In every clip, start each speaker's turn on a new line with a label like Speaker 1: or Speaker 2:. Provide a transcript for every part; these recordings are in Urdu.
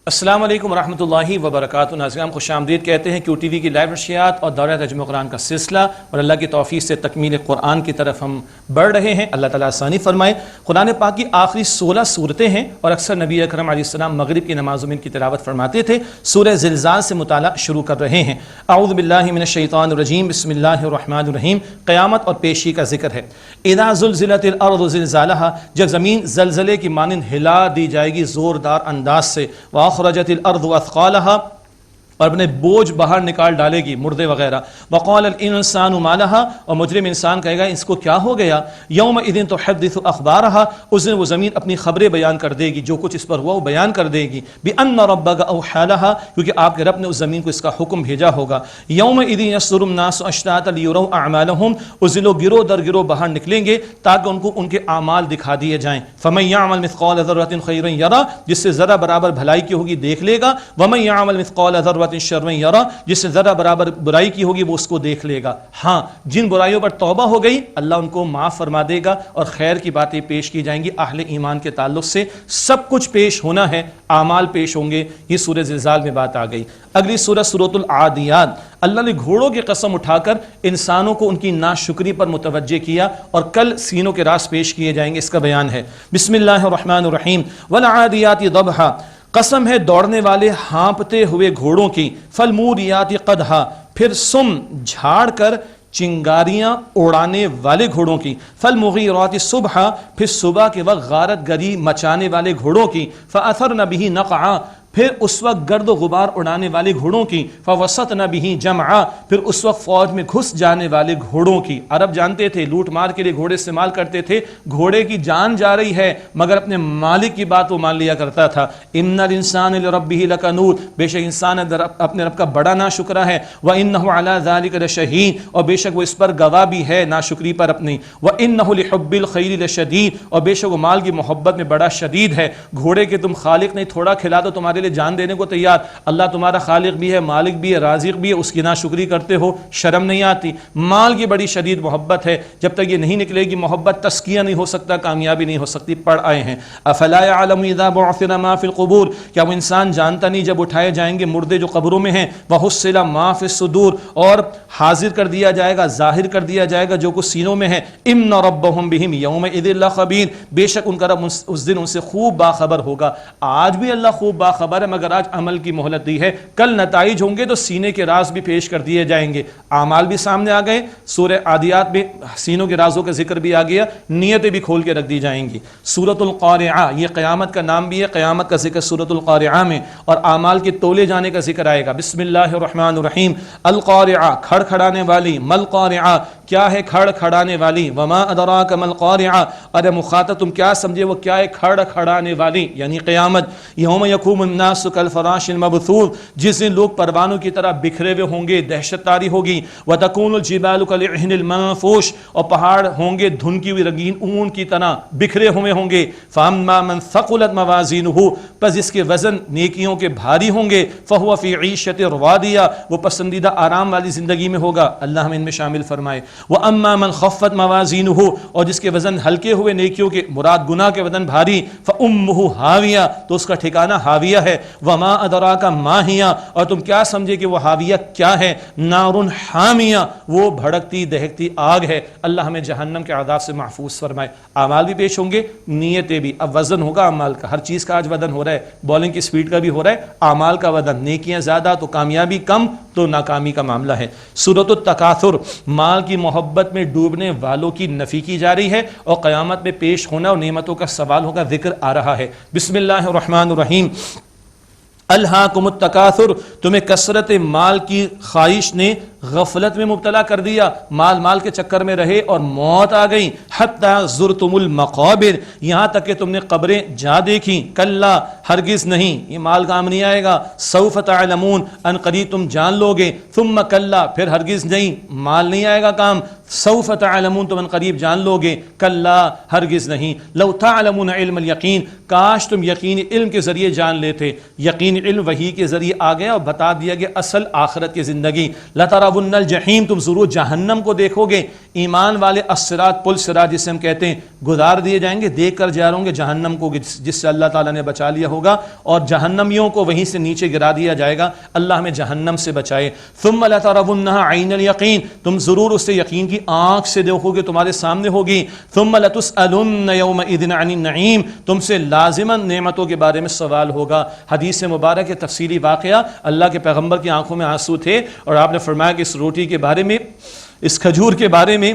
Speaker 1: السلام علیکم ورحمۃ اللہ وبرکاتہ. ناظرین خوش آمدید کہتے ہیں QTV کی لائیو نشریات اور دورہ ترجمہ قرآن کا سلسلہ، اور اللہ کی توفیق سے تکمیل قرآن کی طرف ہم بڑھ رہے ہیں. اللہ تعالیٰ آسانی فرمائے. قرآن پاک کی آخری 16 صورتیں ہیں اور اکثر نبی اکرم علیہ السلام مغرب کی نمازوں میں ان کی تلاوت فرماتے تھے. سورہ زلزال سے مطالعہ شروع کر رہے ہیں. اعوذ باللہ من الشیطان الرجیم، بسم اللہ الرحمن الرحیم. قیامت اور پیشی کا ذکر ہے. اذا زلزلت الارض زلزالہا، جب زمین زلزلے کی مانند ہلا دی جائے گی زوردار انداز سے. واخرجت الارض اثقالہا، اور اپنے بوجھ باہر نکال ڈالے گی، مردے وغیرہ. وقال الانسان ما لہا، اور مجرم انسان کہے گا اس کو کیا ہو گیا. یومئذ تحدث اخبارہا، اس دن وہ زمین اپنی خبریں بیان کر دے گی، جو کچھ اس پر ہوا وہ بیان کر دے گی. بان ربک اوحی لہا، کیونکہ آپ کے رب نے اس زمین کو اس کا حکم بھیجا ہوگا. یومئذ یصدر الناس اشتاتا لیروا اعمالہم، اس دن لوگ گروہ در گروہ باہر نکلیں گے تاکہ ان کو ان کے اعمال دکھا دیے جائیں. فمن یعمل مثقال ذرۃ خیرا یرہ، جس سے ذرہ برابر بھلائی کی ہوگی دیکھ لے گا. ومن یعمل مثقال ذرۃ شر یرا، جس سے ذرہ برابر برائی کی ہوگی وہ اس کو دیکھ لے گا. ہاں، جن برائیوں پر توبہ ہو گئی اللہ ان کو معاف فرما دے گا اور خیر کی باتیں پیش کی جائیں گی. اہل ایمان کے تعلق سے سب کچھ پیش ہونا ہے، اعمال پیش ہوں گے. یہ سورہ زلزال میں بات آ گئی. اگلی سورہ سورۃ العادیات، اللہ نے گھوڑوں کی قسم اٹھا کر انسانوں کو ان کی ناشکری پر متوجہ کیا اور کل سینوں کے راز پیش کیے جائیں گے، اس کا بیان ہے. بسم اللہ الرحمن الرحیم. والعادیات ضبحا، قسم ہے دوڑنے والے ہانپتے ہوئے گھوڑوں کی. فالموریات قدحا، پھر سم جھاڑ کر چنگاریاں اڑانے والے گھوڑوں کی. فالمغیرات صبحا، پھر صبح کے وقت غارت گری مچانے والے گھوڑوں کی. فاثرن به نقعا، پھر اس وقت گرد و غبار اڑانے والے گھوڑوں کی. فوسطن به جمعا، پھر اس وقت فوج میں گھس جانے والے گھوڑوں کی. عرب جانتے تھے لوٹ مار کے لیے گھوڑے استعمال کرتے تھے. گھوڑے کی جان جا رہی ہے مگر اپنے مالک کی بات وہ مان لیا کرتا تھا. ان الانسان لربه لکنود، بے شک انسان اپنے رب کا بڑا ناشکرا ہے. وانه علی ذلک لشہید، اور بے شک وہ اس پر گواہ بھی ہے ناشکری پر اپنی. وانه لحب الخیر لشدید، اور بے شک وہ مال کی محبت میں بڑا شدید ہے. گھوڑے کے تم خالق نہیں، تھوڑا کھلا دو تمہارے لیے جان دینے کو تیار. اللہ تمہارا خالق بھی ہے، مالک بھی ہے، رازق بھی ہے، اس کی ناشکری کرتے ہو، شرم نہیں آتی. مال کی بڑی شدید محبت ہے. جب تک یہ نہیں نکلے گی محبت تزکیہ نہیں ہو سکتا، کامیابی نہیں ہو سکتی. پڑھ آئے ہیں افلا يعلم اذا بعثر ما في القبور، کیا وہ انسان جانتا نہیں جب اٹھائے جائیں گے مردے جو قبروں میں ہیں. وحصل ما في الصدور، اور حاضر کر دیا جائے گا، ظاہر کر دیا جائے گا جو کچھ سینوں میں ہے. ان ربهم بهم يومئذ لخبير، بے شک ان کا رب اس دن ان سے خوب باخبر ہوگا. آج بھی اللہ خوب باخبر ہے مگر آج عمل کی مہلت دی ہے. کل نتائج ہوں گے تو سینے کے راز بھی پیش کر دیے جائیں گے. اعمال بھی سامنے آ گئے. سورہ عادیات میں سینوں کے رازوں کا ذکر بھی آ گیا، نیتیں بھی کھول کے رکھ دی جائیں گی. سورۃ القارعہ، یہ قیامت کا نام بھی ہے، قیامت کا ذکر سورۃ القارعہ میں، اور اعمال کے تولے جانے کا ذکر آئے گا. بسم اللہ الرحمن الرحیم. القارعہ، کھڑ کھڑانے والی. مل قارعہ، کیا ہے کھڑ کھڑانے والی. وما ادراک مل قارعہ، ارے مخاطب تم کیا سمجھے وہ کیا ہے کھڑ کھڑانے والی، یعنی قیامت. یوم یقوم الناس کالفراش المبثوث، جس دن لوگ پروانوں کی طرح بکھرے ہوئے ہوں گے، دہشت طاری ہوگی. وتکون الجبال کالعہن المنفوش، اور پہاڑ ہوں گے دھنکی ہوئی رنگین اون کی طرح بکھرے ہوئے ہوں گے. فاما من ثقلت موازینہ، پس جس کے وزن نیکیوں کے بھاری ہوں گے. فہو فی عیشۃ راضیہ، وہ پسندیدہ آرام والی زندگی میں ہوگا، اللہ ہمیں ان میں شامل فرمائے. واما من خفت موازینہ، اور جس کے وزن ہلکے ہوئے نیکیوں کے مراد گناہ کے وزن بھاری. فامہ ہاویہ، تو اس کا ٹھکانہ ہاویہ ہے. وما ادراک ما ہی، اور تم کیا سمجھے کہ وہ ہاویہ کیا ہے. نار حامیہ، وہ بھڑکتی دہکتی آگ ہے. اللہ ہمیں جہنم کے عذاب سے محفوظ فرمائے. اعمال بھی پیش ہوں گے، نیتیں بھی. اب وزن ہوگا اعمال کا، ہر چیز کا آج وزن ہو رہا ہے. بالنگ کی سپیڈ کا بھی ہو رہا ہے، اعمال کا وزن. نیکیاں زیادہ تو کامیابی کم تو ناکامی کا معاملہ ہے. سورۃ التکاثر، مال کی محبت میں ڈوبنے والوں کی نفی کی جا رہی ہے اور قیامت میں پیش ہونا اور نعمتوں کا سوال ہوگا، ذکر آ رہا ہے. بسم اللہ الرحمن الرحیم. الہاکم التکاثر، تمہیں کثرت مال کی خواہش نے غفلت میں مبتلا کر دیا. مال کے چکر میں رہے اور موت آ گئی. حتی زرتم المقابر، یہاں تک کہ تم نے قبریں جا دیکھی. کلا، ہرگز نہیں، یہ مال کام نہیں آئے گا. سوف تعلمون، ان قریب تم جان لو گے. ثم کلا، پھر ہرگز نہیں، مال نہیں آئے گا کام. سوف تعلمون، تم ان قریب جان لو گے. کلا، ہرگز نہیں. لو تعلمون علم الیقین، کاش تم یقین علم کے ذریعے جان لیتے. یقین علم وحی کے ذریعے آ گیا اور بتا دیا گیا اصل آخرت کی زندگی. لترون لترون الجحیم، تم ضرور جہنم کو دیکھو گے. ایمان والے الصراط، پل صراط جسے ہم کہتے ہیں، گزار دیے جائیں گے، دیکھ کر جا رہے ہوں گے جہنم کو جس سے اللہ تعالیٰ نے بچا لیا ہوگا، اور جہنمیوں کو وہیں سے نیچے گرا دیا جائے گا. اللہ ہمیں جہنم سے بچائے. ثم لترونها عین الیقین، تم ضرور اسے یقین کی آنکھ سے دیکھو گے، تمہارے سامنے ہوگی. ثم لتسألن یومئذ عن النعیم، تم سے لازماً نعمتوں کے بارے میں سوال ہوگا. حدیث مبارک تفصیلی واقعہ، اللہ کے پیغمبر کی آنکھوں میں آنسو تھے، اور آپ نے فرمایا کہ اس روٹی کے بارے میں، اس کھجور کے بارے میں،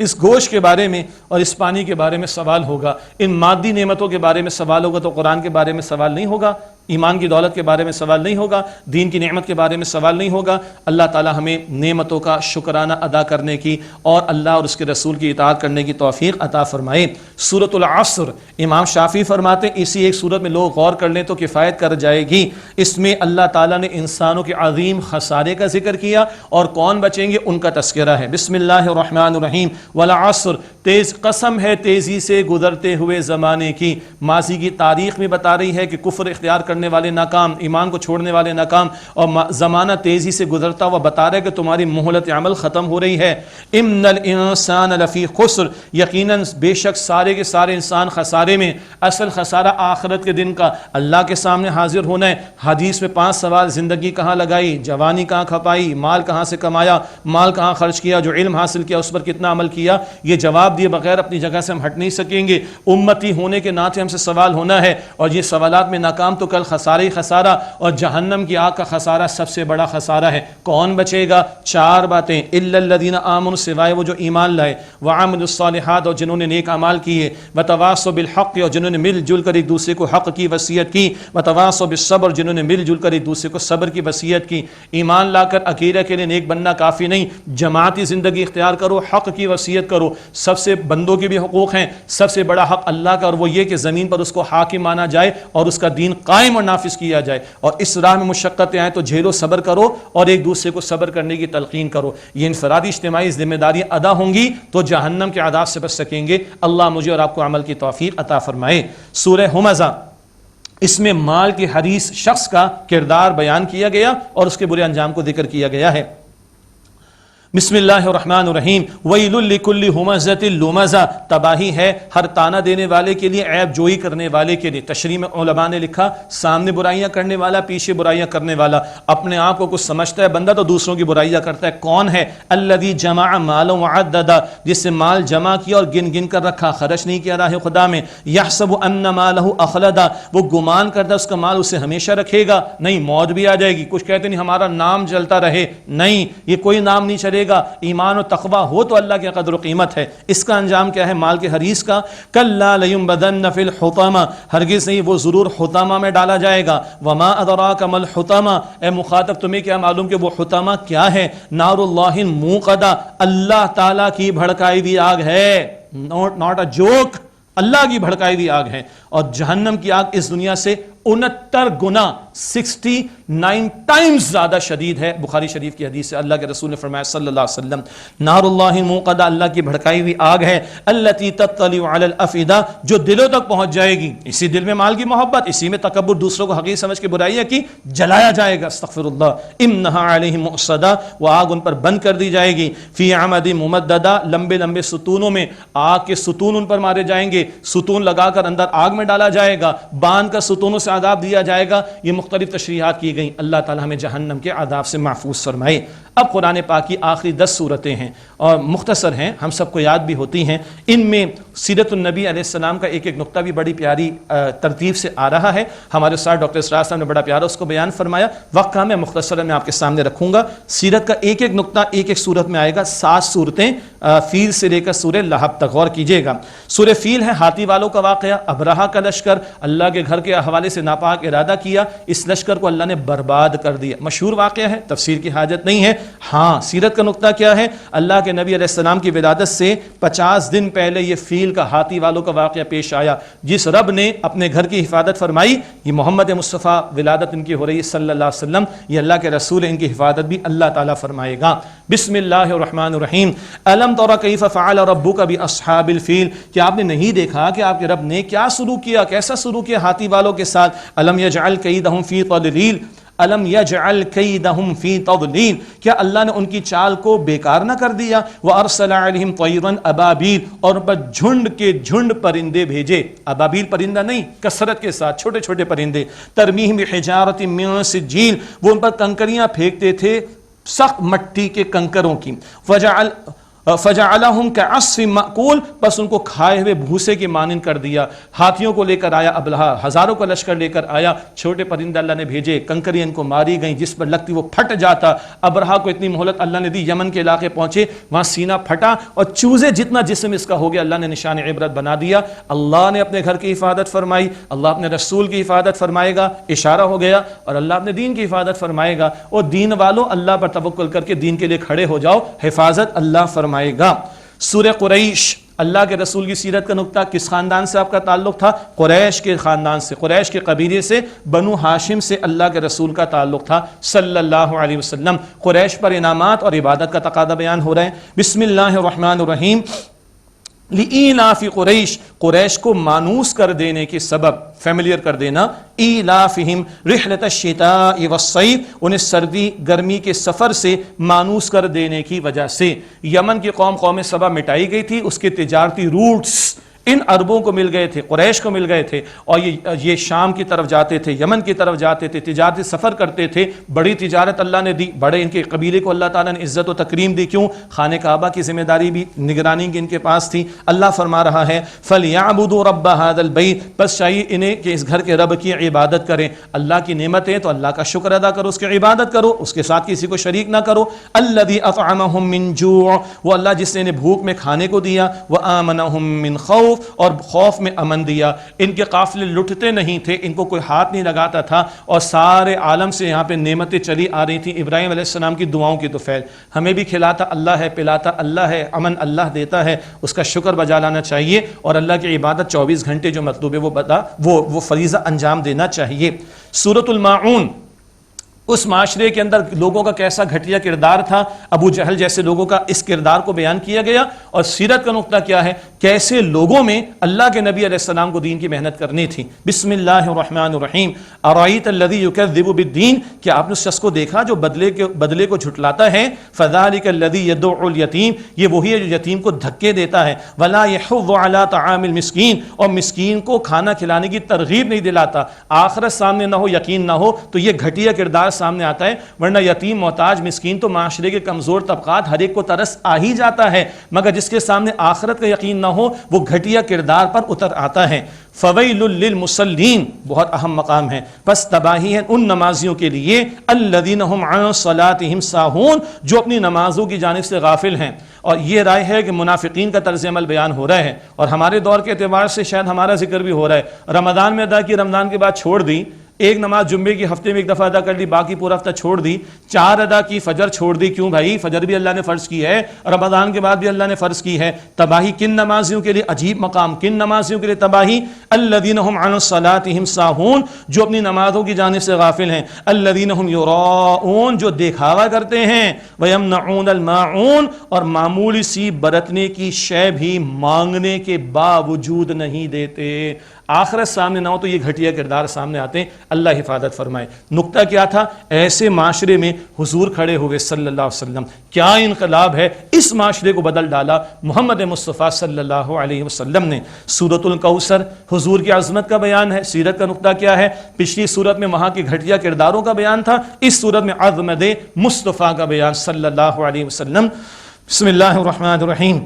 Speaker 1: اس گوشت کے بارے میں اور اس پانی کے بارے میں سوال ہوگا. ان مادی نعمتوں کے بارے میں سوال ہوگا تو قرآن کے بارے میں سوال نہیں ہوگا، ایمان کی دولت کے بارے میں سوال نہیں ہوگا، دین کی نعمت کے بارے میں سوال نہیں ہوگا. اللہ تعالی ہمیں نعمتوں کا شکرانہ ادا کرنے کی اور اللہ اور اس کے رسول کی اطاعت کرنے کی توفیق عطا فرمائے. سورۃ العصر، امام شافعی فرماتے ہیں اسی ایک سورت میں لوگ غور کر لیں تو کفایت کر جائے گی. اس میں اللہ تعالیٰ نے انسانوں کے عظیم خسارے کا ذکر کیا اور کون بچیں گے ان کا تذکرہ ہے. بسم اللہ الرحمن الرحیم. والعصر، تیز قسم ہے تیزی سے گزرتے ہوئے زمانے کی. ماضی کی تاریخ میں بتا رہی ہے کہ کفر اختیار کرنے والے ناکام، ایمان کو چھوڑنے والے ناکام، اور زمانہ تیزی سے گزرتا ہوا بتا رہا ہے کہ تمہاری مہلت عمل ختم ہو رہی ہے. ان الانسان لفی خسر، یقیناً بے شک سارے کے سارے انسان خسارے میں. اصل خسارہ آخرت کے دن کا اللہ کے سامنے حاضر ہونا ہے. حدیث میں 5 سوال، زندگی کہاں لگائی، جوانی کہاں کھپائی، مال کہاں سے کمایا، مال کہاں خرچ کیا، جو علم حاصل کیا اس پر کتنا عمل کیا. یہ جواب دیے بغیر اپنی جگہ سے ہم ہٹ نہیں سکیں گے. امتی ہونے کے ناطے ہم سے سوال ہونا ہے، اور یہ سوالات میں ناکام تو کل خسارہ ہی خسارہ، اور جہنم کی آگ کا خسارہ سب سے بڑا خسارہ ہے. کون بچے گا؟ 4 باتیں. الا الذین آمنوا، سوائے وہ جو ایمان لائے، وعملوا الصالحات، اور جنہوں نے نیک اعمال کیے، وتواصوا بالحق، اور جنہوں نے مل جل کر ایک دوسرے کو حق کی وصیت کی، وتواصوا بالصبر، جنہوں نے مل جل کر ایک دوسرے کو صبر کی وصیت کی. ایمان لا کر اکیلے کے لیے نیک بننا کافی نہیں، جماعتی زندگی اختیار کرو، حق کی وصیت کرو. سب سے بندوں کے بھی حقوق ہیں، سب سے بڑا حق اللہ کا، اور وہ یہ کہ زمین پر اس کو حاکم مانا جائے اور اس کا دین قائم اور نافذ کیا جائے. اور اس راہ میں مشقتیں آئیں تو جھیلو، صبر کرو، اور ایک دوسرے کو صبر کرنے کی تلقین کرو. یہ انفرادی اجتماعی ذمہ داریاں ادا ہوں گی تو جہنم کے عذاب سے بچ سکیں گے. اللہ مجھے اور آپ کو عمل کی توفیق عطا فرمائے. سورہ ہمزہ، اس میں مال کے حریص شخص کا کردار بیان کیا گیا اور اس کے برے انجام کو ذکر کیا گیا ہے. بسم اللہ الرحمن الرحیم. ویل لکل ہمزۃ لمزہ، تباہی ہے ہر تانا دینے والے کے لیے، عیب جوئی کرنے والے کے لیے. تشریح میں علماء نے لکھا سامنے برائیاں کرنے والا، پیچھے برائیاں کرنے والا. اپنے آپ کو کچھ سمجھتا ہے بندہ تو دوسروں کی برائیاں کرتا ہے. کون ہے؟ الذی جمع مالا وعددا، جس سے مال جمع کیا اور گن گن کر رکھا، خرچ نہیں کیا راہ خدا میں. یحسب ان مالہ اخلدا، وہ گمان کرتا ہے اس کا مال اسے ہمیشہ رکھے گا. نہیں، موت بھی آ جائے گی. کچھ کہتے نہیں ہمارا نام چلتا رہے، نہیں، یہ کوئی نام نہیں چلے گا. ایمان و تقوی ہو تو اللہ کی قدر و قیمت ہے. اس کا انجام کیا ہے مال کے حریص کا؟ کلا لینبذن فی الحطمہ، ہرگز نہیں، وہ ضرور حطمہ میں ڈالا جائے گا. وما ادراک ما الحطمہ، اے مخاطب تمہیں کیا معلوم کہ وہ حطمہ کیا ہے؟ نار اللہ الموقدہ، اللہ تعالیٰ کی بھڑکائی ہوئی آگ ہے. ناٹ اے جوک، اللہ کی بھڑکائی ہوئی آگ ہے. اور جہنم کی آگ اس دنیا سے 69 گنا 69 ٹائمز زیادہ شدید ہے. بخاری شریف کی حدیث سے اللہ کے رسول نے فرمایا صلی اللہ علیہ وسلم، نار اللہ موقدہ، اللہ کی بھڑکائی ہوئی آگ ہے. التی تطلع علی الافئدہ، جو دلوں تک پہنچ جائے گی. اسی دل میں مال کی محبت، اسی میں تکبر، دوسروں کو حقیر سمجھ کے برائیاں کی، جلایا جائے گا. استغفر اللہ. انہا علیہم مؤصدہ، وہ آگ ان پر بند کر دی جائے گی. فی عمد ممددہ، لمبے لمبے ستونوں میں، آگ کے ستون ان پر مارے جائیں گے. ستون لگا کر اندر آگ میں ڈالا جائے گا، باندھ کر ستونوں سے عذاب دیا جائے گا. یہ مختلف تشریحات کی گئیں. اللہ تعالی ہمیں جہنم کے عذاب سے محفوظ فرمائے. اب قرآن پاک کی آخری 10 صورتیں ہیں اور مختصر ہیں، ہم سب کو یاد بھی ہوتی ہیں. ان میں سیرت النبی علیہ السلام کا ایک ایک نقطہ بھی بڑی پیاری ترتیب سے آ رہا ہے. ہمارے استاد ڈاکٹر اسرار صاحب نے بڑا پیارا اس کو بیان فرمایا. وقت کا میں مختصر میں آپ کے سامنے رکھوں گا. سیرت کا ایک ایک نقطہ ایک ایک صورت میں آئے گا. 7 صورتیں فیل سے لے کر سورہ لہب تک، غور کیجیے گا. سورہ فیل ہے ہاتھی والوں کا واقعہ. ابرہہ کا لشکر اللہ کے گھر کے حوالے سے ناپاک ارادہ کیا، اس لشکر کو اللہ نے برباد کر دیا. مشہور واقعہ ہے، تفسیر کی حاجت نہیں ہے. ہاں، سیرت کا نقطہ کیا ہے؟ اللہ کے نبی علیہ السلام کی ولادت سے 50 دن پہلے یہ فیل کا، ہاتھی والوں کا واقعہ پیش آیا. جس رب نے اپنے گھر کی حفاظت فرمائی، یہ محمد مصطفیٰ ولادت ان کی ہو رہی ہے صلی اللہ علیہ وسلم، یہ اللہ کے رسول، ان کی حفاظت بھی اللہ تعالیٰ فرمائے گا. بسم اللہ الرحمن الرحیم. الم تر کیف فعل ربک باصحاب الفیل، کیا آپ نے نہیں دیکھا کہ آپ کے رب نے کیا سلوک کیا، کیسا سلوک کیا ہاتھی والوں کے ساتھ؟ الم یجعل کیدہم فی تضلیل، الم یجعل کیدہم فی تضلیل، کیا اللہ نے ان کی چال کو بیکار نہ کر دیا؟ وارسل علیہم طیرا ابابیل، اور ان پر جھنڈ کے جھنڈ پرندے بھیجے، ابابیل پرندہ نہیں، کثرت کے ساتھ چھوٹے چھوٹے پرندے، ترمیہم بحجارۃ من سجیل، وہ ان پر کنکریاں پھینکتے تھے سخت مٹی کے کنکروں کی، فجعلہم کعصف مأکول، بس ان کو کھائے ہوئے بھوسے کے مانند کر دیا۔ ہاتھیوں کو لے کر آیا ابلہا، ہزاروں کا لشکر لے کر آیا، چھوٹے پرندے اللہ نے بھیجے، کنکریاں ان کو ماری گئیں، جس پر لگتی وہ پھٹ جاتا۔ ابرہا کو اتنی مہلت اللہ نے دی، یمن کے علاقے پہنچے، وہاں سینہ پھٹا اور چوزے جتنا جسم اس کا ہو گیا، اللہ نے نشان عبرت بنا دیا۔ اللہ نے اپنے گھر کی حفاظت فرمائی، اللہ اپنے رسول کی حفاظت فرمائے گا، اشارہ ہو گیا، اور اللہ اپنے دین کی حفاظت فرمائے گا۔ اور دین والوں اللہ پر توکل کر کے دین کے لیے کھڑے ہو جاؤ، حفاظت اللہ فرمائے گا۔ سورہ قریش، اللہ کے رسول کی سیرت کا نقطہ، کس خاندان سے آپ کا تعلق تھا؟ قریش کے خاندان سے، قریش کے قبیلے سے، بنو ہاشم سے اللہ کے رسول کا تعلق تھا صلی اللہ علیہ وسلم۔ قریش پر انعامات اور عبادت کا تقاضا بیان ہو رہا ہے۔ بسم اللہ الرحمن الرحیم۔ لإیلاف قریش، قریش کو مانوس کر دینے کے سبب، فیملیئر کر دینا، ایلافہم رحلۃ الشتاء والصیف، انہیں سردی گرمی کے سفر سے مانوس کر دینے کی وجہ سے۔ یمن کی قوم سبا مٹائی گئی تھی، اس کے تجارتی روٹس ان عربوں کو مل گئے تھے، قریش کو مل گئے تھے، اور یہ شام کی طرف جاتے تھے، یمن کی طرف جاتے تھے، تجارتی سفر کرتے تھے، بڑی تجارت اللہ نے دی، بڑے ان کے قبیلے کو اللہ تعالیٰ نے عزت و تکریم دی۔ کیوں؟ خانہ کعبہ کی ذمہ داری بھی، نگرانی کی ان کے پاس تھی۔ اللہ فرما رہا ہے فَلْيَعْبُدُوا رَبَّ هَذَا الْبَيْتِ، بس چاہیے انہیں کہ اس گھر کے رب کی عبادت کریں۔ اللہ کی نعمتیں تو اللہ کا شکر ادا کرو، اس کی عبادت کرو، اس کے ساتھ کسی کو شریک نہ کرو۔ الَّذِي أَطْعَمَهُم مِّن جُوعٍ، وہ اللہ جس نے انہیں بھوک میں کھانے کو دیا، وَآمَنَهُم مِّن خَوْفٍ، اور خوف میں امن دیا۔ ان کے قافلے لٹتے نہیں تھے، ان کو کوئی ہاتھ نہیں لگاتا تھا، اور سارے عالم سے یہاں پہ نعمتیں چلی آ رہی تھیں۔ ابراہیم علیہ السلام کی دعاؤں کی تو فیض، ہمیں بھی کھلاتا اللہ ہے، پلاتا اللہ ہے، امن اللہ دیتا ہے، اس کا شکر بجا لانا چاہیے، اور اللہ کی عبادت 24 گھنٹے جو مطلوب ہے وہ فریضہ انجام دینا چاہیے۔ سورۃ الماعون، اس معاشرے کے اندر لوگوں کا کیسا گھٹیا کردار تھا، ابو جہل جیسے لوگوں کا اس کردار کو بیان کیا گیا، اور سیرت کا نقطہ کیا ہے، کیسے لوگوں میں اللہ کے نبی علیہ السلام کو دین کی محنت کرنی تھی۔ بسم اللہ الرحمن الرحیم۔ ارائیت الذی یکذب بالدین، کیا آپ نے اس شخص کو دیکھا جو بدلے کو جھٹلاتا ہے؟ فذلک الذی یدعو الیتیم، یہ وہی ہے جو یتیم کو دھکے دیتا ہے۔ ولا یحض علی طعام المسکین، اور مسکین کو کھانا کھلانے کی ترغیب نہیں دلاتا۔ آخرت سامنے نہ ہو، یقین نہ ہو تو یہ گھٹیا کردار سامنے آتا ہے، ورنہ یتیم، محتاج، مسکین تو معاشرے کے کمزور طبقات ہر ایک کو ترس آ ہی جاتا ہے، مگر جس کے سامنے آخرت کا یقین نہ ہو وہ گھٹیا کردار پر اتر آتا ہے۔ فویل للمصلین، بہت اہم مقام ہے، پس تباہی ہے ان نمازیوں کے لیے، الذین هم عن صلاتهم ساہون، جو اپنی نمازوں کی جانب سے غافل ہیں۔ اور یہ رائے ہے کہ منافقین کا طرز عمل بیان ہو رہا ہے، اور ہمارے دور کے اعتبار سے شاید ہمارا ذکر بھی ہو رہا ہے۔ رمضان میں ادا کی، رمضان کے بعد چھوڑ دی، ایک نماز جمعے کی ہفتے میں ایک دفعہ ادا کر لی، باقی پورا ہفتہ چھوڑ دی، 4 ادا کی، فجر چھوڑ دی۔ کیوں بھائی؟ فجر بھی اللہ نے فرض کی ہے، رمضان کے بعد بھی اللہ نے فرض کی ہے۔ تباہی کن نمازیوں کے لیے؟ عجیب مقام، کن نمازیوں کے لیے تباہی؟ الذین هم عن صلاتهم ساہون، جو اپنی نمازوں کی جانب سے غافل ہیں۔ الذین هم یراؤون، جو دکھاوا کرتے ہیں۔ ویمنعون الماعون، اور معمولی سی برتنے کی شے بھی مانگنے کے باوجود نہیں دیتے۔ آخرت سامنے نہ ہو تو یہ گھٹیا کردار سامنے آتے ہیں، اللہ حفاظت فرمائے۔ نقطہ کیا تھا؟ ایسے معاشرے میں حضور کھڑے ہوئے صلی اللہ علیہ وسلم، کیا انقلاب ہے، اس معاشرے کو بدل ڈالا محمد مصطفیٰ صلی اللہ علیہ وسلم نے۔ سورۃ الکوثر، حضور کی عظمت کا بیان ہے۔ سیرت کا نقطہ کیا ہے؟ پچھلی سورت میں وہاں کے گھٹیا کرداروں کا بیان تھا، اس سورت میں عظمت مصطفیٰ کا بیان صلی اللہ علیہ وسلم۔ بسم اللہ الرحمن الرحیم۔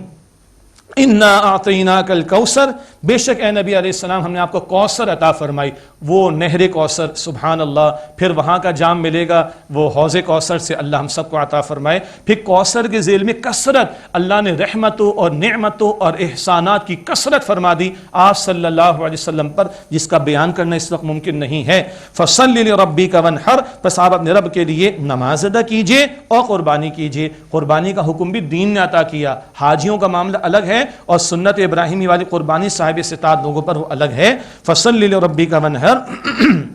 Speaker 1: انا اعطیناک الکوثر، بے شک اے نبی علیہ السلام ہم نے آپ کو کوثر عطا فرمائی، وہ نہر کوثر، سبحان اللہ، پھر وہاں کا جام ملے گا وہ حوض کوثر سے، اللہ ہم سب کو عطا فرمائے۔ پھر کوثر کے ذیل میں کثرت، اللہ نے رحمتوں اور نعمتوں اور احسانات کی کثرت فرما دی آپ صلی اللہ علیہ وسلم پر، جس کا بیان کرنا اس وقت ممکن نہیں ہے۔ فصل لربک وانحر، پس آپ اپنے رب کے لیے نماز ادا کیجیے اور قربانی کیجیے۔ قربانی کا حکم بھی دین نے عطا کیا، حاجیوں کا معاملہ الگ ہے، ہے اور سنت ابراہیمی والی قربانی صاحب استطاعت لوگوں پر وہ الگ ہے. فصلی لربک وانحر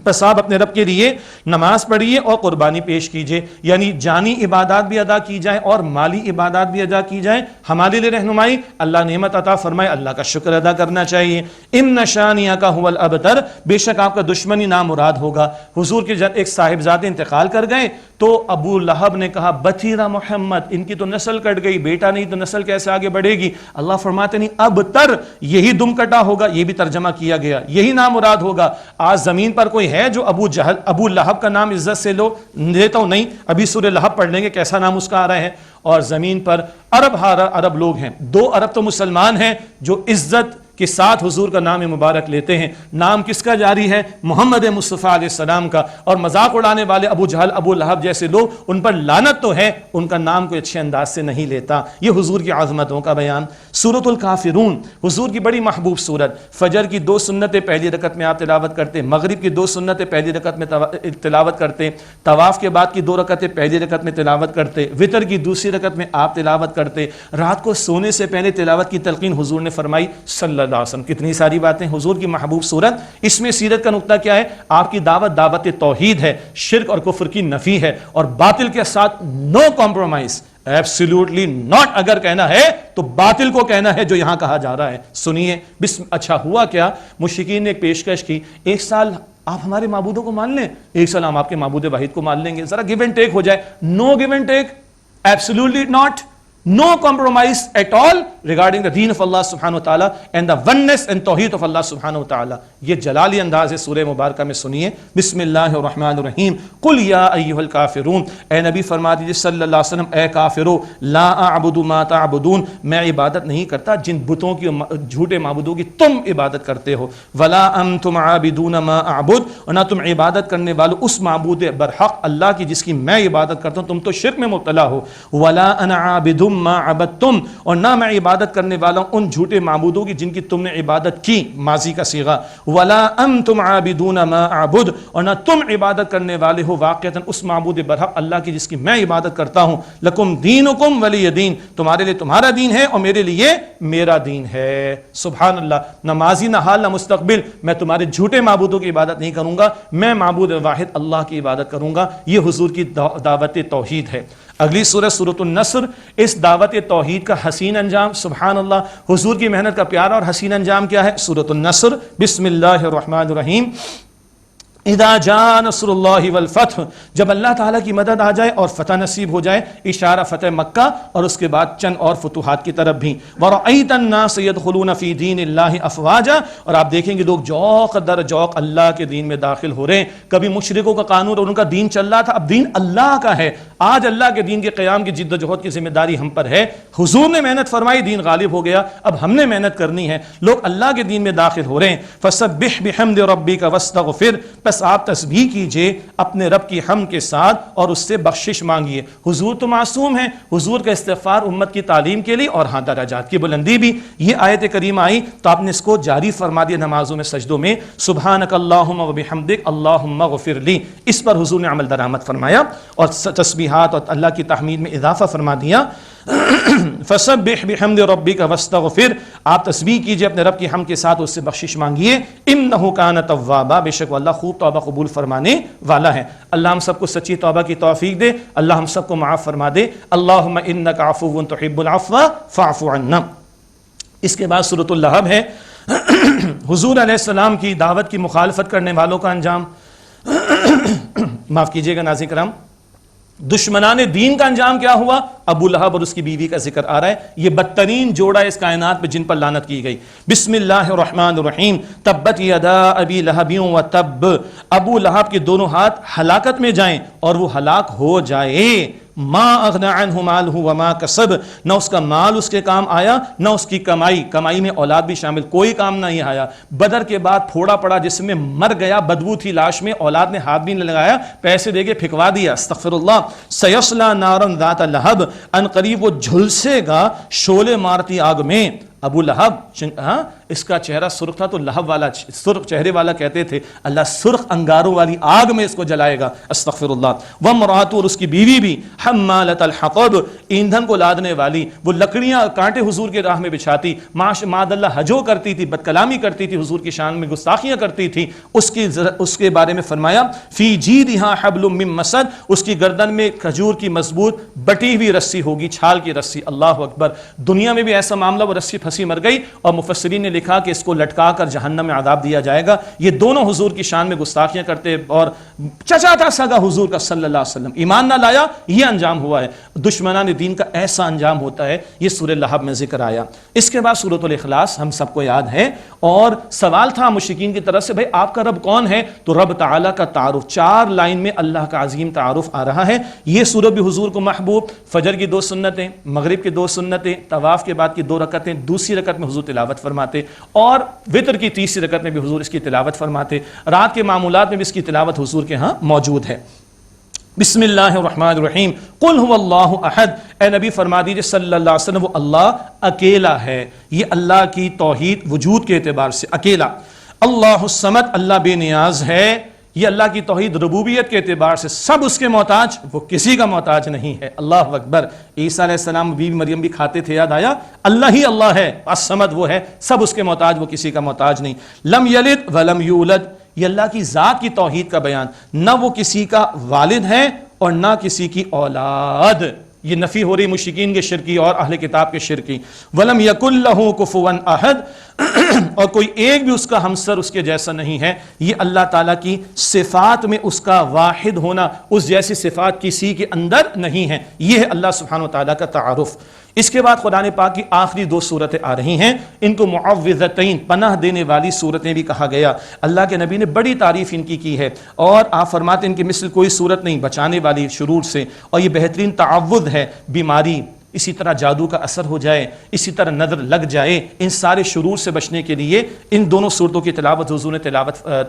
Speaker 1: پس آپ اپنے رب کے لیے نماز پڑھیے اور قربانی پیش کیجیے. یعنی جانی عبادات بھی ادا کی جائیں اور مالی عبادات بھی ادا کی جائیں. ہمارے لیے رہنمائی اللہ نعمت عطا فرمائے, اللہ کا شکر ادا کرنا چاہیے. ان شانیہ کا هو الابتر, بے شک آپ کا دشمن ہی نامراد ہوگا. حضور کے جب ایک صاحبزادے انتقال کر گئے تو ابو لہب نے کہا بتیرا محمد, ان کی تو نسل کٹ گئی, بیٹا نہیں تو نسل کیسے آگے بڑھے گی. اللہ فرماتے نہیں ابتر, یہی دم کٹا ہوگا, یہ بھی ترجمہ کیا گیا, یہی نامراد ہوگا. آج زمین پر کوئی ہے جو ابو لہب کا نام عزت سے لیتا ہوں؟ نہیں. ابھی سورہ لہب پڑھ لیں گے کیسا نام اس کا آ رہا ہے. اور زمین پر عرب لوگ ہیں, 2 ارب تو مسلمان ہیں جو عزت کے ساتھ حضور کا نام مبارک لیتے ہیں. نام کس کا جاری ہے؟ محمد مصطفیٰ علیہ السلام کا. اور مذاق اڑانے والے ابو جہل ابو لہب جیسے لوگ, ان پر لعنت تو ہے, ان کا نام کوئی اچھے انداز سے نہیں لیتا. یہ حضور کی عظمتوں کا بیان. سورۃ الکافرون حضور کی بڑی محبوب سورت. فجر کی 2 سنتیں پہلی رکعت میں آپ تلاوت کرتے, مغرب کی 2 سنتیں پہلی رکعت میں تلاوت کرتے, طواف کے بعد کی 2 رکعتیں پہلی رکعت میں تلاوت کرتے, وتر کی دوسری رکعت میں آپ تلاوت کرتے, رات کو سونے سے پہلے تلاوت کی تلقین حضور نے فرمائی صلی اللہ علیہ وسلم. کتنی ساری باتیں. حضور کی محبوب صورت. اس میں سیرت کا نقطہ کیا ہے؟ آپ کی دعوت توحید ہے, شرک اور کفر کی نفی ہے, اور باطل کے ساتھ نو کمپرومائز, ایبسلیوٹلی ناٹ. اگر کہنا ہے تو باطل کو کہنا ہے جو یہاں کہا جا رہا ہے. سنیے اچھا ہوا کیا, مشرکین نے ایک پیشکش کی, 1 سال آپ ہمارے معبودوں کو مان لیں, 1 سال ہم آپ کے معبود واحد کو مان لیں گے, ذرا گیو اینڈ ٹیک ہو جائے. No give and take, absolutely not. No compromise at all regarding the deen of Allah subhanahu wa ta'ala and the oneness and tawheed of Allah subhanahu wa ta'ala. یہ جلالی انداز ہے سورہ مبارکہ میں. سنیے بسم اللہ الرحمن الرحیم. قل یا ایھا الکافرون, اے نبی فرما دیجیے صلی اللہ علیہ وسلم, اے کافرو, لا اعبد ما تعبدون, میں عبادت نہیں کرتا جن بتوں کی, جھوٹے معبودوں کی تم عبادت کرتے ہو. ولا انتم عابدون ما اعبد, اور نہ تم عبادت کرنے والو اس معبود برحق اللہ کی جس کی میں عبادت کرتا ہوں, تم تو شرک میں مبتلا ہو. ولا انا عابد ما عبدتم, اور نہ میں عبادت کرنے والا ہوں ان جھوٹے معبودوں کی جن کی تم نے عبادت کی, ماضی کا صیغہ. ولا انتم عابدون ما اعبد, اور نہ تم عبادت کرنے والے ہو واقعتاً اس معبود برحق اللہ کی جس کی میں عبادت کرتا ہوں. لکم دینکم ولی دین, تمہارے لیے تمہارا دین ہے اور میرے لیے میرا دین ہے. سبحان اللہ. نہ ماضی نہ حال نہ مستقبل, میں تمہارے جھوٹے معبودوں کی عبادت نہیں کروں گا, میں معبود واحد اللہ کی عبادت کروں گا. یہ حضور کی دعوت توحید ہے. اگلی سورہ سورۃ النصر, اس دعوت توحید کا حسین انجام. سبحان اللہ. حضور کی محنت کا پیارا اور حسین انجام کیا ہے؟ سورۃ النصر. بسم اللہ الرحمن الرحیم. اذا جاء نصر اللہ والفتح, جب اللہ تعالیٰ کی مدد آ جائے اور فتح نصیب ہو جائے. اشارہ فتح مکہ اور اس کے بعد چند اور فتوحات کی طرف بھی. ورأیت الناس يدخلون فی دین اللہ افواجا, اور آپ دیکھیں گے لوگ جوق در جوق اللہ کے دین میں داخل ہو رہے ہیں. کبھی مشرکوں کا قانون اور ان کا دین چل رہا تھا, اب دین اللہ کا ہے. آج اللہ کے دین کے قیام کی جد و جہد کی ذمہ داری ہم پر ہے. حضور نے محنت فرمائی, دین غالب ہو گیا, اب ہم نے محنت کرنی ہے. لوگ اللہ کے دین میں داخل ہو رہے ہیں. فسبح بحمد ربک واستغفر, بس آپ تسبیح کیجئے اپنے رب کی حمد کے ساتھ اور اس سے بخشش مانگیے. حضور تو معصوم ہیں, حضور کا استغفار امت کی تعلیم کے لیے, اور ہاں درجات کی بلندی بھی. یہ آیت کریمہ آئی تو آپ نے اس کو جاری فرما دیا نمازوں میں, سجدوں میں. سبحانک اللہم وبحمدک اللہم اغفر لی, اس پر حضور نے عمل درآمد فرمایا اور تسبیحات اور اللہ کی تحمید میں اضافہ فرما دیا. فسبح بحمد ربک واستغفر, آپ تسبیح کیجئے اپنے رب کی حمد کے ساتھ, اس سے بخشش مانگیے. انہ کان توابا, بے شک اللہ خوب توبہ قبول فرمانے والا ہے. اللہ ہم سب کو سچی توبہ کی توفیق دے, اللہ ہم سب کو معاف فرما دے. اللہم انک عفو تحب العفو فاعف عنا. اس کے بعد سورۃ اللہب ہے. حضور علیہ السلام کی دعوت کی مخالفت کرنے والوں کا انجام. معاف کیجیے گا ناظرین کرام, دشمنان دین کا انجام کیا ہوا؟ ابو لہب اور اس کی بیوی کا ذکر آ رہا ہے. یہ بدترین جوڑا اس کائنات میں جن پر لعنت کی گئی. بسم اللہ الرحمن الرحیم. تبت یدا ابی لہب وتب, ابو لہب کے دونوں ہاتھ ہلاکت میں جائیں اور وہ ہلاک ہو جائے. ما اغنى عنہ مالہ وما کسب, نہ اس کا مال اس کے کام آیا نہ اس کی کمائی, کمائی میں اولاد بھی شامل, کوئی کام نہیں آیا. بدر کے بعد پھوڑا پڑا جس میں مر گیا, بدبو تھی لاش میں, اولاد نے ہاتھ بھی نہیں لگایا, پیسے دے کے پھکوا دیا. استغفر اللہ. سیصلی نارا ذات لہب, ان قریب وہ جھلسے گا شعلے مارتی آگ میں. ابو لہب اس کا چہرہ سرخ تھا تو لہب والا سرخ چہرے والا کہتے تھے اللہ سرخ انگاروں والی آگ میں اس کو جلائے گا، استغفر اللہ۔ وامرأتہ، اور اس کی بیوی بھی حمالۃ الحطب، ایندھن کو لادنے والی، وہ لکڑیاں کانٹے حضور کے راہ میں بچھاتی، معاذ اللہ ہجو کرتی تھی، بد کلامی کرتی تھی، حضور کی شان میں گستاخیاں کرتی تھی۔ اس کے بارے میں فرمایا فی جیدہا حبل من مسد، اس کی گردن میں کھجور کی مضبوط بٹی ہوئی رسی ہوگی، چھال کی رسی۔ اللہ اکبر، دنیا میں بھی ایسا معاملہ، وہ رسی پھنسی مر گئی، اور مفسرین نے لکھا کہ اس کو لٹکا کر جہنم میں عذاب دیا جائے گا۔ یہ دونوں حضور کی شان میں گستاخیاں کرتے، اور چچا تھا سگا حضور کا صلی اللہ علیہ وسلم، ایمان نہ لایا، یہ انجام ہوا ہے۔ دشمنان دین کا ایسا انجام ہوتا ہے، یہ سورہ لہب میں ذکر آیا۔ اس کے بعد سورۃ الاخلاص ہم سب کو یاد ہے، اور سوال تھا مشرکین کی طرف سے بھائی آپ کا رب کون ہے؟ تو رب تعالیٰ کا تعارف 4 لائن میں اللہ کا عظیم تعارف آ رہا ہے۔ یہ سورہ بھی حضور کو محبوب، فجر کی 2 سنتیں، مغرب کی 2 سنتیں، طواف کے بعد کی 2 رکعتیں، دوسری رکعت میں حضور تلاوت فرماتے، اور وتر کی تیسری رکعت میں بھی حضور اس کی تلاوت فرماتے، رات کے معمولات میں بھی اس کی تلاوت حضور کے ہاں موجود ہے۔ بسم اللہ الرحمن الرحیم، قل هو اللہ احد، اے نبی فرما دیجئے صلی اللہ علیہ وسلم وہ اللہ اکیلا ہے، یہ اللہ کی توحید وجود کے اعتبار سے اکیلا۔ اللہ الصمد، اللہ بے نیاز ہے، یہ اللہ کی توحید ربوبیت کے اعتبار سے سب اس کے محتاج، وہ کسی کا محتاج نہیں ہے۔ اللہ اکبر، عیسیٰ علیہ السلام بیوی مریم بھی کھاتے تھے، یاد آیا؟ اللہ ہی اللہ ہے، الصمد وہ ہے، سب اس کے محتاج، وہ کسی کا محتاج نہیں۔ لم یلد ولم یولد، یہ اللہ کی ذات کی توحید کا بیان، نہ وہ کسی کا والد ہے اور نہ کسی کی اولاد، یہ نفی ہو رہی مشرکین کے شرکی اور اہل کتاب کے شرکی۔ ولم یکن لہ کفوا احد، اور کوئی ایک بھی اس کا ہمسر اس کے جیسا نہیں ہے۔ یہ اللہ تعالیٰ کی صفات میں اس کا واحد ہونا، اس جیسی صفات کسی کے اندر نہیں ہے، یہ ہے اللہ سبحانہ و تعالیٰ کا تعارف۔ اس کے بعد قرآن پاک کی آخری 2 سورتیں آ رہی ہیں، ان کو معوذتین، پناہ دینے والی سورتیں بھی کہا گیا۔ اللہ کے نبی نے بڑی تعریف ان کی ہے، اور آپ فرماتے ہیں ان کی مثل کوئی سورت نہیں، بچانے والی شرور سے، اور یہ بہترین تعوذ ہے، بیماری، اسی طرح جادو کا اثر ہو جائے، اسی طرح نظر لگ جائے، ان سارے شرور سے بچنے کے لیے ان دونوں صورتوں کی تلاوت حضور نے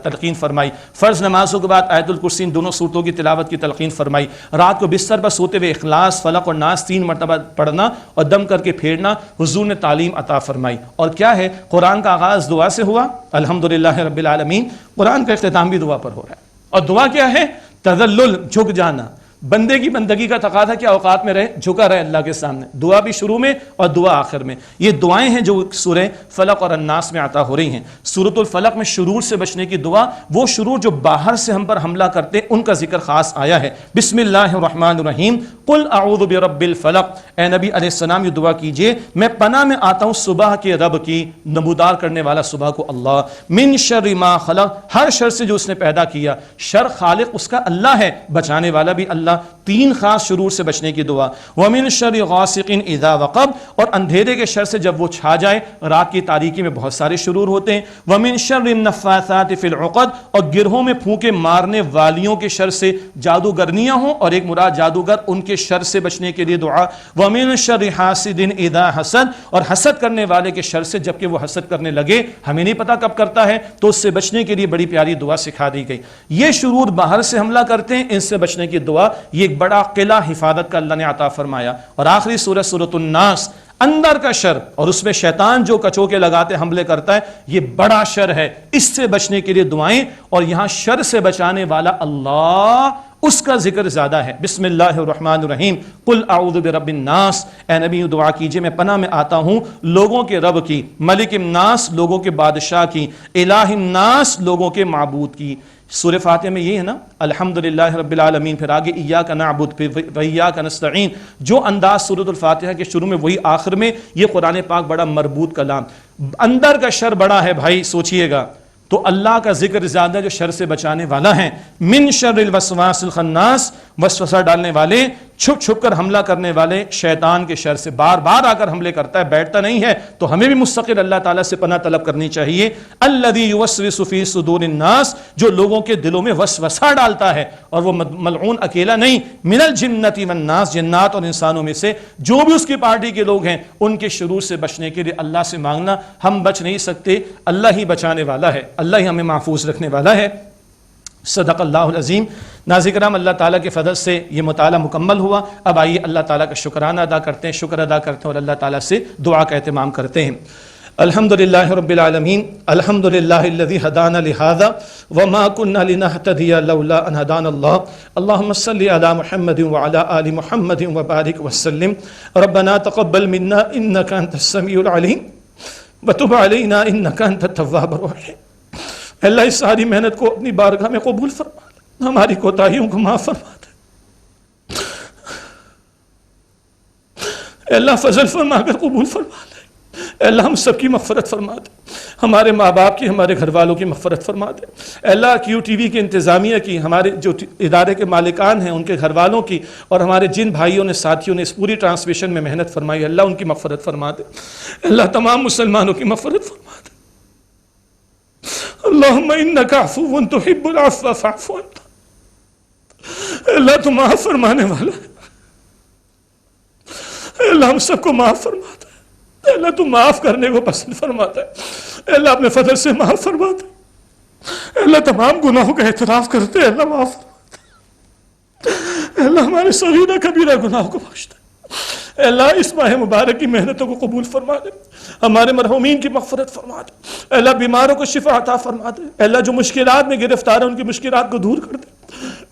Speaker 1: تلقین فرمائی۔ فرض نمازوں کے بعد آیت الکرسی ان دونوں صورتوں کی تلاوت کی تلقین فرمائی۔ رات کو بستر پر سوتے ہوئے اخلاص، فلق اور ناس 3 مرتبہ پڑھنا اور دم کر کے پھیرنا حضور نے تعلیم عطا فرمائی۔ اور کیا ہے، قرآن کا آغاز دعا سے ہوا، الحمدللہ رب العالمین، قرآن کا اختتام بھی دعا پر ہو رہا ہے۔ اور دعا کیا ہے؟ تذلل، جھک جانا، بندے کی بندگی کا تقاضا کیا اوقات میں رہے، جھکا رہے اللہ کے سامنے، دعا بھی شروع میں اور دعا آخر میں۔ یہ دعائیں ہیں جو سورہ فلق اور الناس میں عطا ہو رہی ہیں۔ سورۃ الفلق میں شرور سے بچنے کی دعا، وہ شرور جو باہر سے ہم پر حملہ کرتے ان کا ذکر خاص آیا ہے۔ بسم اللہ الرحمن الرحیم، قل اعوذ برب الفلق، اے نبی علیہ السلام یہ دعا کیجئے میں پناہ میں آتا ہوں صبح کے رب کی، نمودار کرنے والا صبح کو اللہ، من شر ما خلق، ہر شر سے جو اس نے پیدا کیا، شر خالق اس کا اللہ ہے، بچانے والا بھی اللہ۔ 3 خاص شرور سے بچنے کی دعا، وَمِن شَرِّ غَاسِقٍ اِذَا وَقَبَ، اور اندھیرے کے شر سے جب وہ چھا جائے، رات کی تاریکی میں بہت سارے شرور ہوتے ہیں۔ وَمِن شَرِّ النَّفَّاثَاتِ فِي الْعُقَدِ، اور گرہوں میں پھونکے مارنے والیوں کے شر سے، جادوگرنیاں ہوں اور ایک مراد جادوگر، ان کے شر سے بچنے کے لیے دعا۔ وَمِن شَرِّ حَاسِدٍ اِذَا حَسَدَ، اور حسد کرنے والے کے شر سے جبکہ وہ حسد کرنے لگے، ہمیں نہیں پتا کب کرتا ہے، تو اس سے بچنے کے لیے بڑی پیاری دعا سکھا دی گئی۔ یہ شرور باہر سے حملہ کرتے ہیں، ان سے بچنے کی دعا، یہ ایک بڑا قلعہ حفاظت کا اللہ نے عطا فرمایا۔ اور آخری سورۃ الناس، اندر کا شر، اور اس میں شیطان جو کچوکے لگاتے حملے کرتا ہے، یہ بڑا شر ہے، اس سے بچنے کے لیے دعائیں، اور یہاں شر سے بچانے والا اللہ، اس کا ذکر زیادہ ہے۔ بسم اللہ الرحمن الرحیم، قل اعوذ برب الناس، اے نبی دعا کیجئے میں پناہ میں آتا ہوں لوگوں کے رب کی، ملک الناس لوگوں کے بادشاہ کی، الہ الناس لوگوں کے معبود کی۔ سورہ فاتحہ میں یہ ہے نا، الحمدللہ رب العالمین، پھر آگے ایاک نعبد، پھر وایاک نستعین، جو انداز سورۃ الفاتحہ کے شروع میں وہی آخر میں، یہ قرآن پاک بڑا مربوط کلام۔ اندر کا شر بڑا ہے بھائی، سوچئے گا، تو اللہ کا ذکر زیادہ جو شر سے بچانے والا ہے۔ من شر الوسواس الخناس، وسوسہ ڈالنے والے، چھپ چھپ کر حملہ کرنے والے شیطان کے شر سے، بار بار آ کر حملے کرتا ہے، بیٹھتا نہیں ہے، تو ہمیں بھی مستقل اللہ تعالیٰ سے پناہ طلب کرنی چاہیے۔ الذی یوسوس فی صدور الناس، جو لوگوں کے دلوں میں وسوسہ ڈالتا ہے، اور وہ ملعون اکیلا نہیں، من الجنۃ والناس، جنات اور انسانوں میں سے جو بھی اس کی پارٹی کے لوگ ہیں، ان کے شرور سے بچنے کے لیے اللہ سے مانگنا۔ ہم بچ نہیں سکتے، اللہ ہی بچانے والا ہے، اللہ ہی ہمیں محفوظ رکھنے والا ہے۔ صدق اللہ العظیم۔ ناظرین کرام، اللہ تعالیٰ کے فضل سے یہ مطالعہ مکمل ہوا۔ اب آئیے اللہ تعالیٰ کا شکرانہ ادا کرتے ہیں، شکر ادا کرتے ہیں اور اللہ تعالیٰ سے دعا کا اہتمام کرتے ہیں۔ الحمدللہ رب العالمین، الحمدللہ الذی ہدانا لہذا وما کنا لنہتدی لولا ان ہدانا اللہ، اللہم صلی علی محمد وعلی آل محمد وبارک وسلم۔ ربنا تقبل منا انک انت السمیع العلیم وتب علینا انک انت التواب الرحیم۔ اللہ اس ساری محنت کو اپنی بارگاہ میں قبول فرما دے، ہماری کوتاہیوں کو معاف فرما دے۔ اللہ فضل فرما کر قبول فرما دے۔ اللہ ہم سب کی مغفرت فرما دے، ہمارے ماں باپ کی، ہمارے گھر والوں کی مغفرت فرما دے۔ اللہ کیو ٹی وی کی انتظامیہ کی، ہمارے جو ادارے کے مالکان ہیں ان کے گھر والوں کی، اور ہمارے جن بھائیوں نے ساتھیوں نے اس پوری ٹرانسمیشن میں محنت فرمائی، اللہ ان کی مغفرت فرما دے۔ اللہ تمام مسلمانوں کی مغفرت فرما دے۔ اللہم انک عفو تحب العفو فاعف عنا۔ اللہ تو معاف فرمانے والا ہے، اللہ ہم سب کو معاف فرما دے۔ اللہ تو معاف کرنے کو پسند فرماتا ہے، اللہ اپنے فضل سے معاف فرماتا ہے۔ اللہ تمام گناہوں کا اعتراف کرتے ہیں، اللہ معاف فرماتا ہے۔ اللہ ہمارے صغیرہ کبیرہ گناہوں کو بخش دے۔ اللہ اس ماہ مبارک کی محنتوں کو قبول فرما دے، ہمارے مرحومین کی مغفرت فرما دے۔ اللہ بیماروں کو شفا عطا فرما دے۔ اللہ جو مشکلات میں گرفتار ہیں ان کی مشکلات کو دور کر دے۔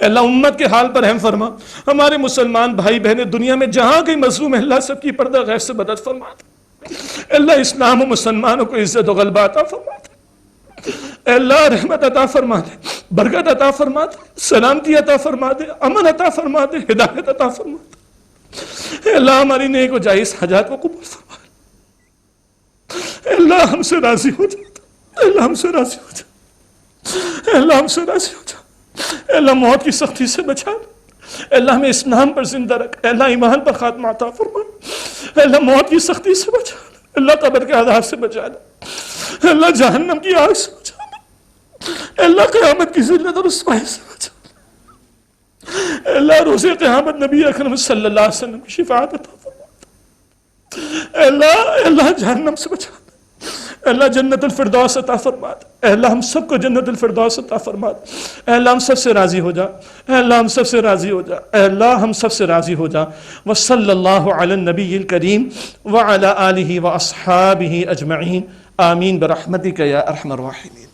Speaker 1: اللہ امت کے حال پر رحم فرما، ہمارے مسلمان بھائی بہنیں دنیا میں جہاں کہیں مظلوم ہیں، اللہ سب کی پردہ غیب سے مدد فرما دے۔ اللہ اسلام و مسلمانوں کو عزت و غلبہ عطا فرما دے۔ اللہ رحمت عطا فرما دے، برکت عطا فرما دے، سلامتی عطا فرما دے، امن عطا فرما دے، ہدایت عطا فرما دے۔ اللہ ہماری نیک و جائز حاجات کو قبول فرما دے۔ اللہ ہم سے راضی ہو جا، اللہ ہم سے راضی ہو جا، اللہ ہم سے راضی ہو جا۔ اللہ موت کی سختی سے بچا دے، اللہ ہمیں اسلام پر زندہ رکھ، اللہ ایمان پر خاتمہ عطا فرما، اللہ موت کی سختی سے بچا لے، اللہ قبر کے عذاب سے بچا لے، اللہ جہنم کی آگ سے بچا لے، اللہ قیامت کی ذلت اور رسوائی سے بچا لے، اللہ روز قیامت نبی اکرم صلی اللہ علیہ وسلم کی شفاعت عطا فرما، اللہ جہنم سے بچا لے، اللہ جنت الفردوس عطا فرما دے۔ اے اللہ ہم سب کو جنت الفردوس عطا فرما دے۔ اے اللہ ہم سب سے راضی ہو جا، اے اللہ ہم سب سے راضی ہو جا، اے اللہ ہم سب سے راضی ہو جا۔ وصلی اللہ علی النبی الکریم وعلی آلہ واصحابہ اجمعین، آمین برحمتک یا ارحم الراحمین۔